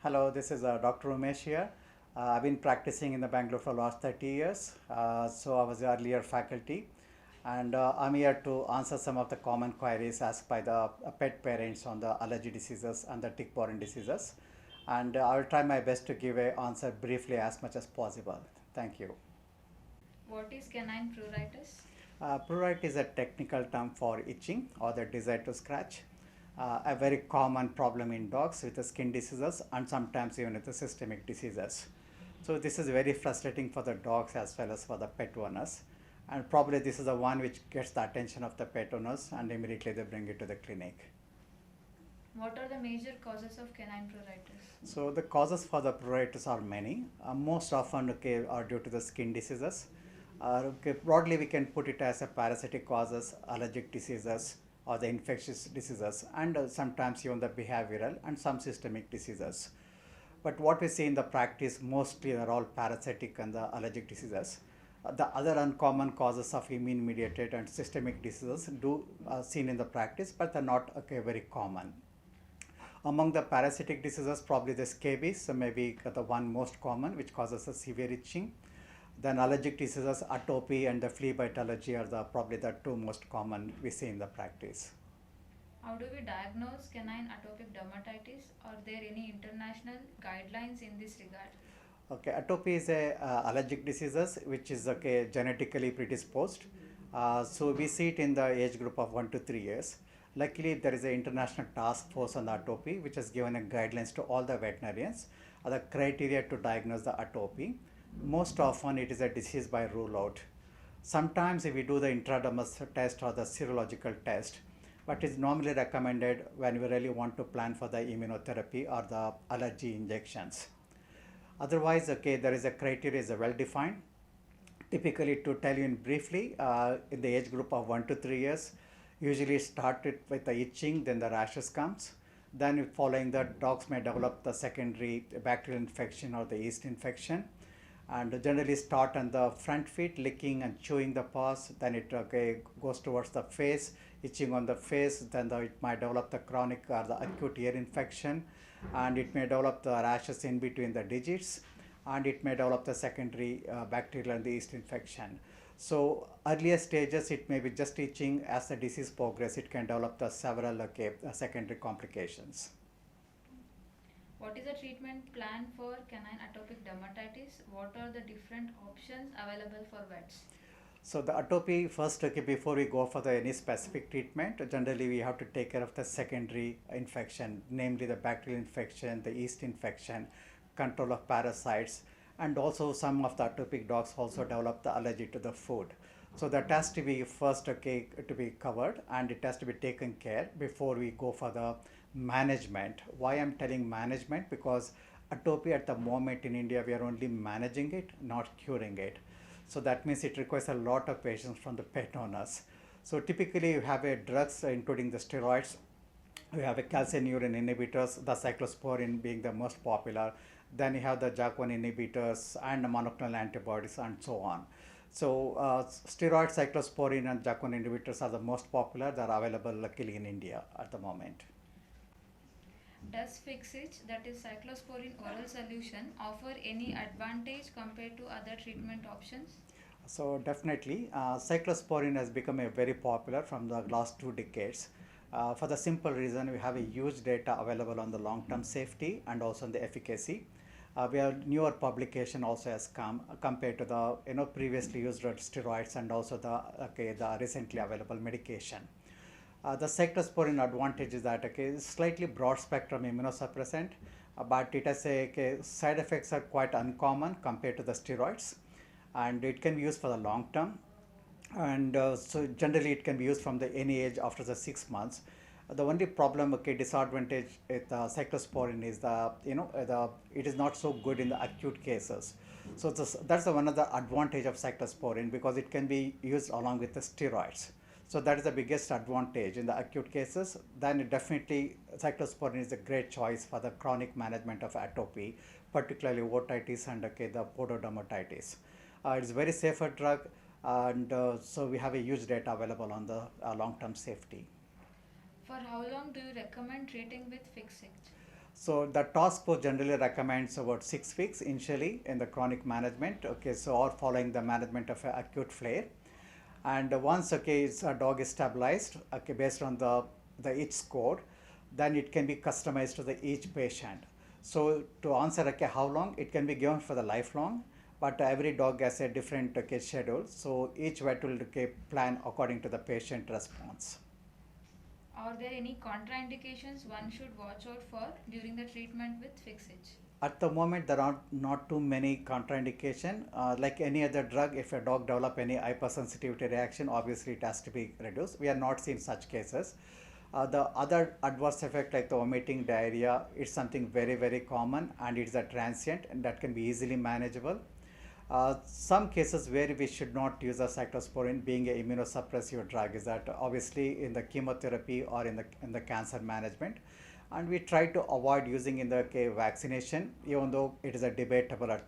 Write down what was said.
Hello, this is Dr. Umesh here. I've been practicing in the Bangalore for the last 30 years. So I was earlier faculty, and I'm here to answer some of the common queries asked by the pet parents on the allergy diseases and the tick-borne diseases. And I will try my best to give a answer briefly as much as possible. Thank you. What is canine pruritus? Prurite is a technical term for itching or the desire to scratch. A very common problem in dogs with the skin diseases and sometimes even with the systemic diseases. So this is very frustrating for the dogs as well as for the pet owners. And probably this is the one which gets the attention of the pet owners and immediately they bring it to the clinic. What are the major causes of canine pruritus? So the causes for the pruritus are many. Most often are due to the skin diseases. Broadly, we can put it as a parasitic causes, allergic diseases, or the infectious diseases, and sometimes even the behavioral and some systemic diseases. But what we see in the practice mostly are all parasitic and the allergic diseases. The other uncommon causes of immune mediated and systemic diseases do seen in the practice, but they're not very common. Among the parasitic diseases, probably the scabies may be the one most common, which causes a severe itching. Then allergic diseases, atopy and the flea bite allergy are probably the two most common we see in the practice. How do we diagnose canine atopic dermatitis? Are there any international guidelines in this regard? Okay, atopy is a allergic diseases which is genetically predisposed. So we see it in the age group of 1 to 3 years. Luckily, there is an international task force on the atopy which has given a guidelines to all the veterinarians the criteria to diagnose the atopy. Most often it is a disease by rule out. Sometimes if we do the intradermal test or the serological test, but is normally recommended when we really want to plan for the immunotherapy or the allergy injections. Otherwise, there is a criteria is well defined. Typically, to tell you in briefly, in the age group of 1 to 3 years, usually started with the itching, then the rashes comes. Then following that, dogs may develop the secondary bacterial infection or the yeast infection, and generally start on the front feet, licking and chewing the paws. Then it goes towards the face, itching on the face. Then it might develop the chronic or the acute ear infection, and it may develop the rashes in between the digits, and it may develop the secondary bacterial and the yeast infection. So earlier stages it may be just itching. As the disease progresses, it can develop the several secondary complications. What is the treatment plan for canine atopic dermatitis? What are the different options available for vets? So the atopy first, before we go for the any specific treatment, generally we have to take care of the secondary infection, namely the bacterial infection, the yeast infection, control of parasites, and also some of the atopic dogs also develop the allergy to the food. So that has to be first to be covered, and it has to be taken care before we go for the management. Why I'm telling management? Because atopy at the moment in India we are only managing it, not curing it. So that means it requires a lot of patience from the pet owners. So typically you have a drugs including the steroids. We have a calcineurin inhibitors, the cyclosporin being the most popular. Then you have the JAK1 inhibitors and the monoclonal antibodies and so on. So steroid, cyclosporin and JAK1 inhibitors are the most popular. They are available luckily in India at the moment. Does Fixit, that is cyclosporin oral solution, offer any advantage compared to other treatment options? So definitely, cyclosporin has become a very popular from the last 2 decades. For the simple reason, we have a huge data available on the long-term safety and also on the efficacy. We have newer publication also has come compared to the previously used steroids and also the recently available medication. The cyclosporin advantage is that slightly broad spectrum immunosuppressant, but it has side effects are quite uncommon compared to the steroids, and it can be used for the long term. And so generally it can be used from the any age after the 6 months. The only problem, disadvantage with cyclosporin is it is not so good in the acute cases. So that's one of the advantage of cyclosporin, because it can be used along with the steroids. So that is the biggest advantage in the acute cases. Then definitely cyclosporin is a great choice for the chronic management of atopy, particularly otitis and the pododermatitis. It's a very safer drug, and so we have a huge data available on the long-term safety. For how long do you recommend treating with Fixit? So the task force generally recommends about 6 weeks initially in the chronic management, okay, so or following the management of a acute flare. And once, okay, a dog is stabilized, okay, based on the each score, then it can be customized to the each patient. So to answer, okay, how long, it can be given for the lifelong, but every dog has a different, okay, schedule. So each vet will, okay, plan according to the patient response. Are there any contraindications one should watch out for during the treatment with fix itch? At the moment, there are not too many contraindication. Like any other drug, if a dog develop any hypersensitivity reaction, obviously it has to be reduced. We are not seeing such cases. The other adverse effect like the vomiting, diarrhea, it's something very, very common, and it's a transient and that can be easily manageable. Some cases where we should not use a cyclosporine being a immunosuppressive drug is that obviously in the chemotherapy or in the cancer management, and we try to avoid using in the vaccination, even though it is a debatable at